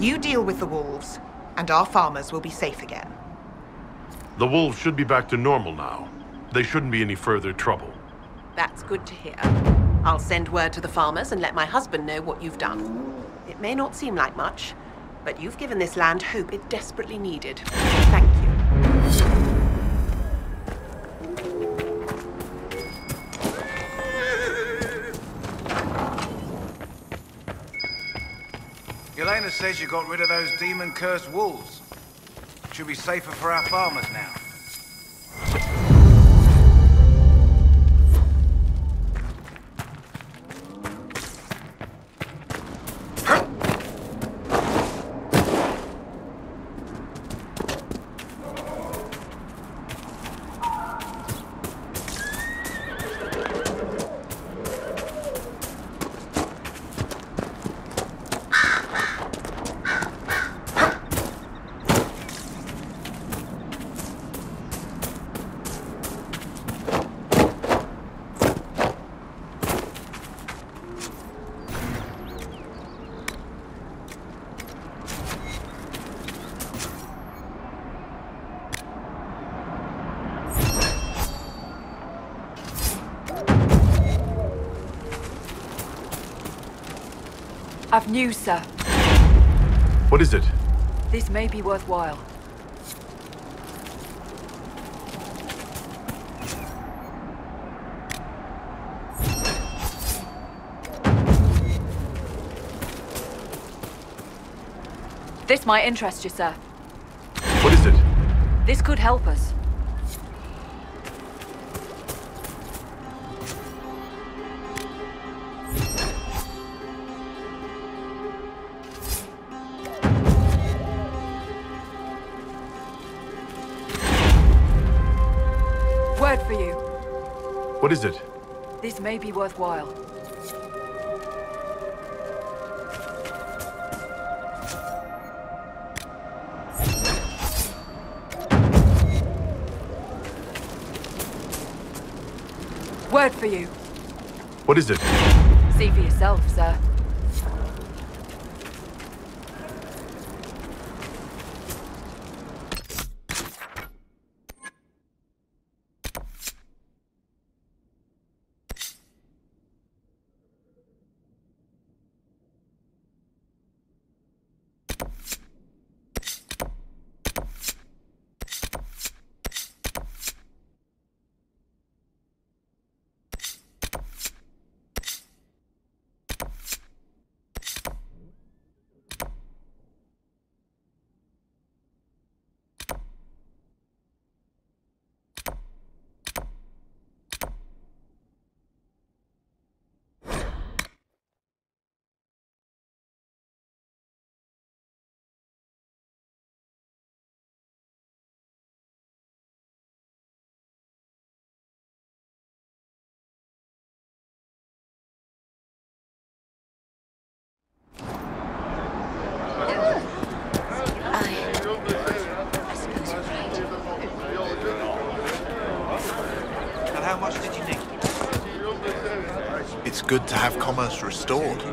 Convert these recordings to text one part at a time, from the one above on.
You deal with the wolves, and our farmers will be safe again. The wolves should be back to normal now. They shouldn't be any further trouble. That's good to hear. I'll send word to the farmers and let my husband know what you've done. It may not seem like much, but you've given this land hope it desperately needed. Thank you. Yelena says you got rid of those demon-cursed wolves. Should be safer for our farmers now. I've news, sir. What is it? This may be worthwhile. This might interest you, sir. What is it? This could help us. Word for you. What is it? This may be worthwhile. Word for you. What is it? See for yourself, sir. How much did you need? It's good to have commerce restored.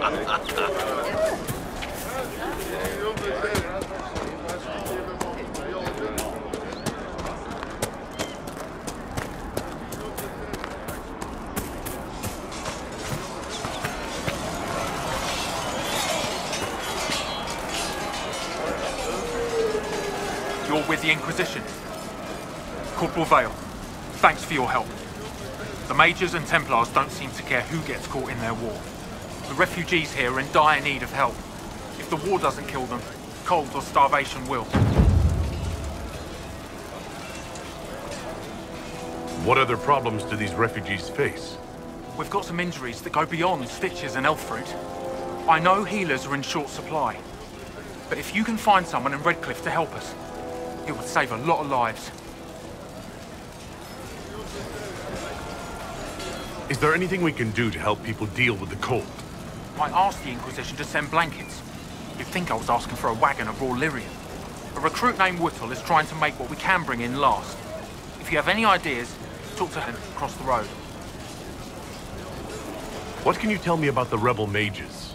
You're with the Inquisition. Corporal Vale, thanks for your help. The Majors and Templars don't seem to care who gets caught in their war. The refugees here are in dire need of help. If the war doesn't kill them, cold or starvation will. What other problems do these refugees face? We've got some injuries that go beyond stitches and elf fruit. I know healers are in short supply, but if you can find someone in Redcliffe to help us, it would save a lot of lives. Is there anything we can do to help people deal with the cold? I asked the Inquisition to send blankets. You'd think I was asking for a wagon of raw lyrium. A recruit named Whittle is trying to make what we can bring in last. If you have any ideas, talk to him across the road. What can you tell me about the rebel mages?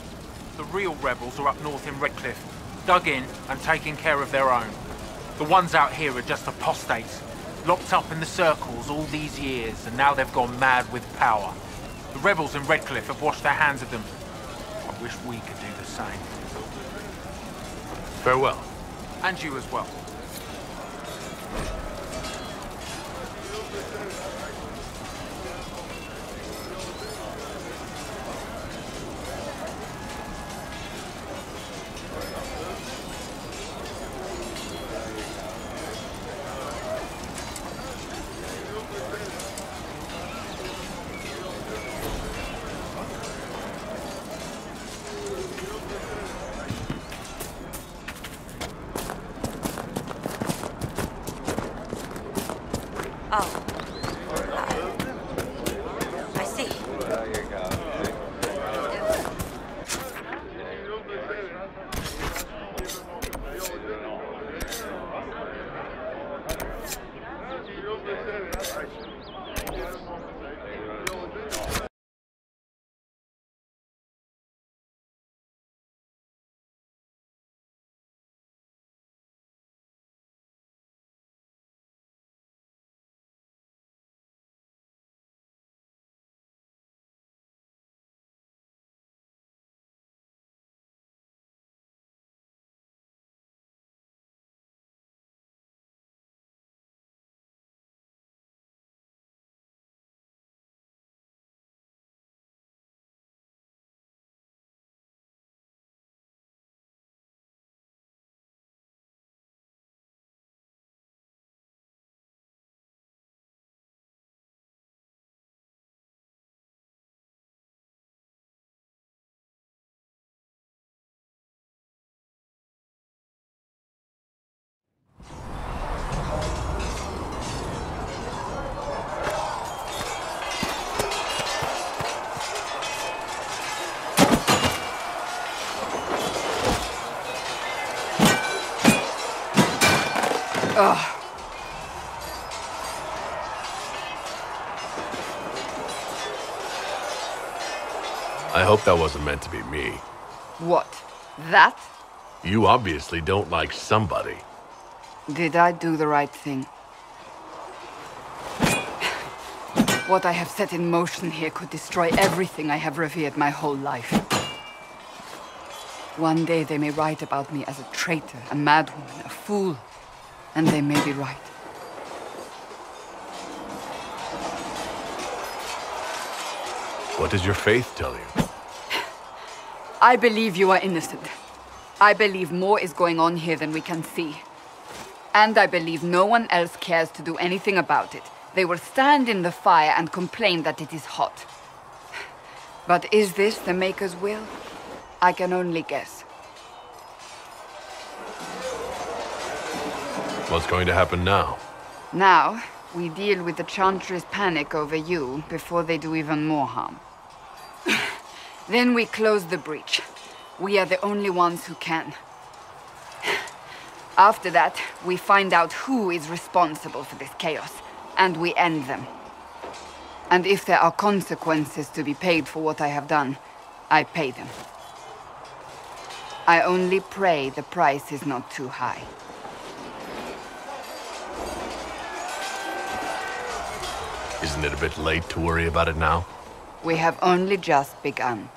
The real rebels are up north in Redcliffe, dug in and taking care of their own. The ones out here are just apostates, locked up in the circles all these years, and now they've gone mad with power. The rebels in Redcliffe have washed their hands of them. I wish we could do the same. Farewell. And you as well. Oh. I see. I hope that wasn't meant to be me. What? That? You obviously don't like somebody. Did I do the right thing? What I have set in motion here could destroy everything I have revered my whole life. One day they may write about me as a traitor, a madwoman, a fool. And they may be right. What does your faith tell you? I believe you are innocent. I believe more is going on here than we can see. And I believe no one else cares to do anything about it. They will stand in the fire and complain that it is hot. But is this the Maker's will? I can only guess. What's going to happen now? Now, we deal with the Chantry's panic over you before they do even more harm. Then we close the breach. We are the only ones who can. After that, we find out who is responsible for this chaos, and we end them. And if there are consequences to be paid for what I have done, I pay them. I only pray the price is not too high. Isn't it a bit late to worry about it now? We have only just begun.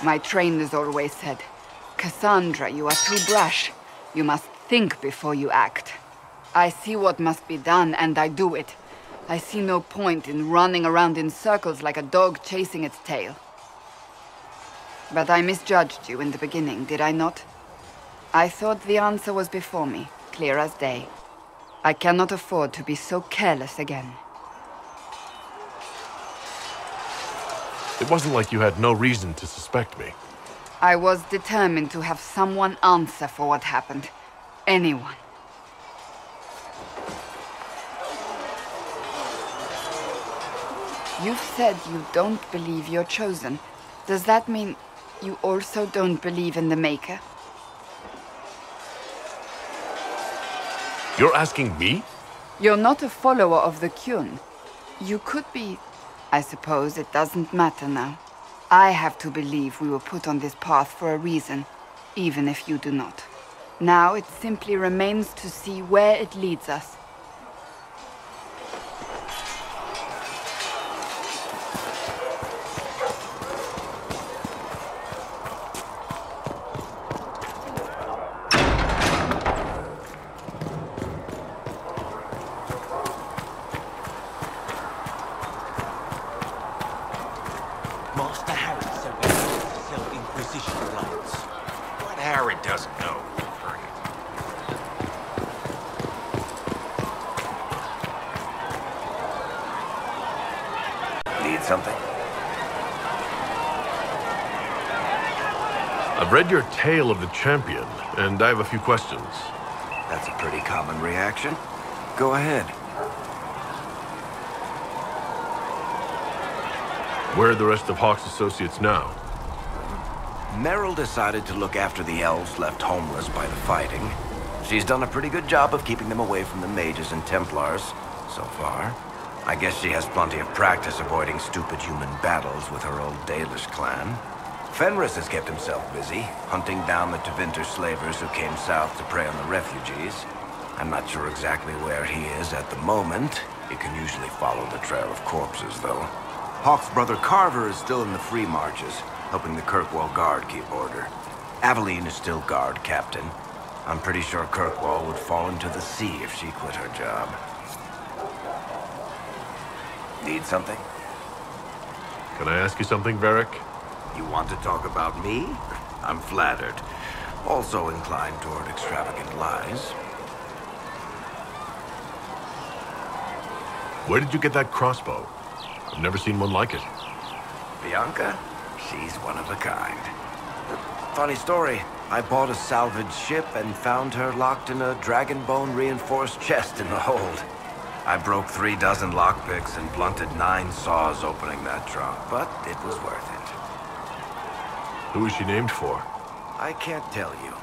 My trainers always said, Cassandra, you are too brash. You must think before you act. I see what must be done, and I do it. I see no point in running around in circles like a dog chasing its tail. But I misjudged you in the beginning, did I not? I thought the answer was before me, clear as day. I cannot afford to be so careless again. It wasn't like you had no reason to suspect me. I was determined to have someone answer for what happened. Anyone. You've said you don't believe you're chosen. Does that mean you also don't believe in the Maker? You're asking me? You're not a follower of the Kyun. You could be. I suppose it doesn't matter now. I have to believe we were put on this path for a reason, even if you do not. Now it simply remains to see where it leads us. Master Harry said we have to sell Inquisition blades. What Harry doesn't know. Need something? I've read your Tale of the Champion, and I have a few questions. That's a pretty common reaction. Go ahead. Where are the rest of Hawk's associates now? Meryl decided to look after the elves left homeless by the fighting. She's done a pretty good job of keeping them away from the mages and Templars, so far. I guess she has plenty of practice avoiding stupid human battles with her old Dalish clan. Fenris has kept himself busy, hunting down the Tevinter slavers who came south to prey on the refugees. I'm not sure exactly where he is at the moment. He can usually follow the trail of corpses, though. Hawk's brother Carver is still in the free marches, helping the Kirkwall Guard keep order. Aveline is still guard captain. I'm pretty sure Kirkwall would fall into the sea if she quit her job. Need something? Can I ask you something, Varric? You want to talk about me? I'm flattered. Also inclined toward extravagant lies. Where did you get that crossbow? I've never seen one like it. Bianca? She's one of a kind. Funny story. I bought a salvaged ship and found her locked in a dragonbone reinforced chest in the hold. I broke 36 lockpicks and blunted 9 saws opening that trunk, but it was worth it. Who is she named for? I can't tell you.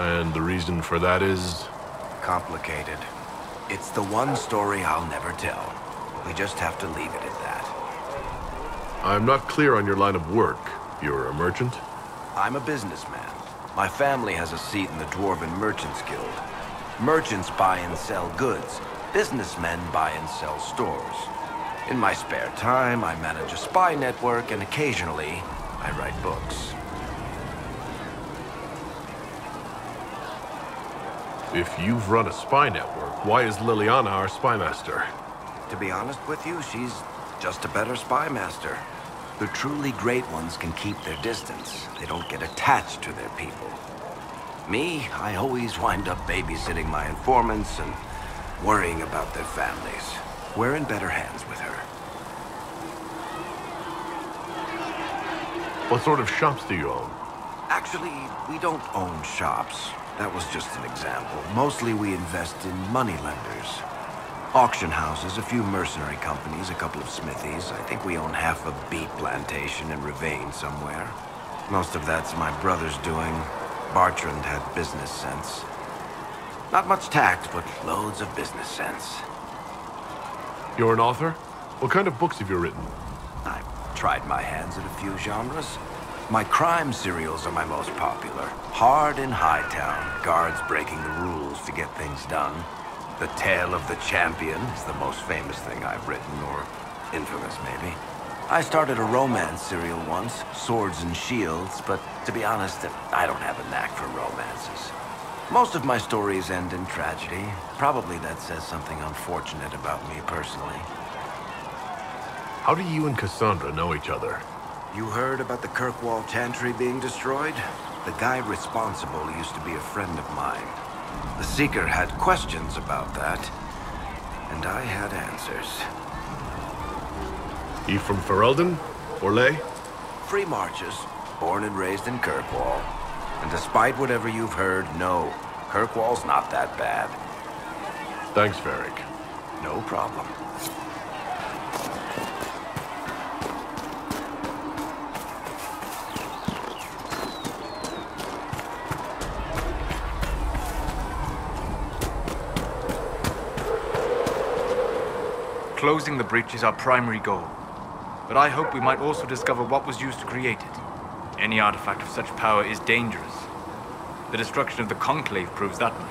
And the reason for that is? Complicated. It's the one story I'll never tell. We just have to leave it at that. I'm not clear on your line of work. You're a merchant? I'm a businessman. My family has a seat in the Dwarven Merchants Guild. Merchants buy and sell goods. Businessmen buy and sell stores. In my spare time, I manage a spy network, and occasionally, I write books. If you've run a spy network, why is Liliana our spy master? To be honest with you, she's just a better spy master. The truly great ones can keep their distance. They don't get attached to their people. Me, I always wind up babysitting my informants and worrying about their families. We're in better hands with her. What sort of shops do you own? Actually, we don't own shops. That was just an example. Mostly we invest in moneylenders. Auction houses, a few mercenary companies, a couple of smithies. I think we own half a beet plantation in Ravane somewhere. Most of that's my brother's doing. Bartrand had business sense. Not much tact, but loads of business sense. You're an author? What kind of books have you written? I've tried my hands at a few genres. My crime serials are my most popular. Hard in Hightown, guards breaking the rules to get things done. The Tale of the Champion is the most famous thing I've written, or infamous maybe. I started a romance serial once, Swords and Shields, but to be honest, I don't have a knack for romances. Most of my stories end in tragedy. Probably that says something unfortunate about me personally. How do you and Cassandra know each other? You heard about the Kirkwall Chantry being destroyed? The guy responsible used to be a friend of mine. The Seeker had questions about that, and I had answers. You from Ferelden? Orlais? Free Marches, born and raised in Kirkwall. And despite whatever you've heard, no, Kirkwall's not that bad. Thanks, Varric. No problem. Closing the breach is our primary goal. But I hope we might also discover what was used to create it. Any artifact of such power is dangerous. The destruction of the Conclave proves that much.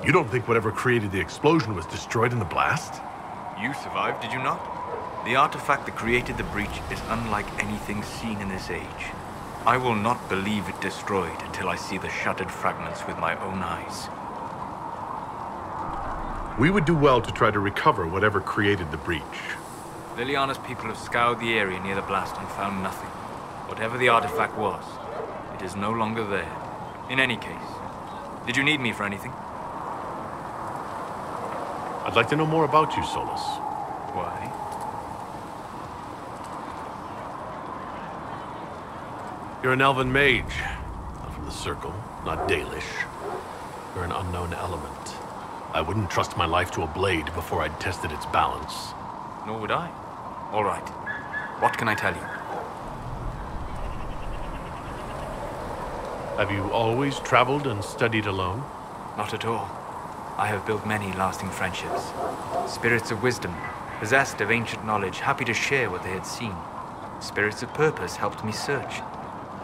You don't think whatever created the explosion was destroyed in the blast? You survived, did you not? The artifact that created the breach is unlike anything seen in this age. I will not believe it destroyed until I see the shattered fragments with my own eyes. We would do well to try to recover whatever created the breach. Liliana's people have scoured the area near the blast and found nothing. Whatever the artifact was, it is no longer there. In any case, did you need me for anything? I'd like to know more about you, Solus. Why? You're an elven mage. Not from the Circle, not Dalish. You're an unknown element. I wouldn't trust my life to a blade before I'd tested its balance. Nor would I. All right. What can I tell you? Have you always traveled and studied alone? Not at all. I have built many lasting friendships. Spirits of wisdom, possessed of ancient knowledge, happy to share what they had seen. Spirits of purpose helped me search.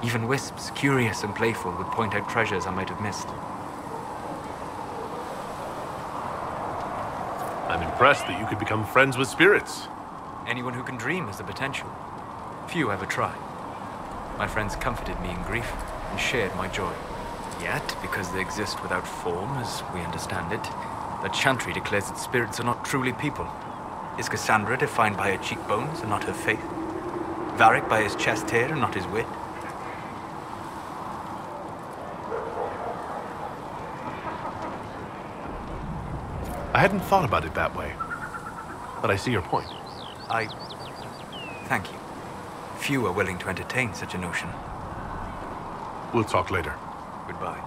Even wisps, curious and playful, would point out treasures I might have missed. I'm impressed that you could become friends with spirits. Anyone who can dream has the potential. Few ever try. My friends comforted me in grief and shared my joy. Yet, because they exist without form, as we understand it, the Chantry declares that spirits are not truly people. Is Cassandra defined by her cheekbones and not her faith? Varric by his chest hair and not his wit? I hadn't thought about it that way, but I see your point. Thank you. Few are willing to entertain such a notion. We'll talk later. Goodbye.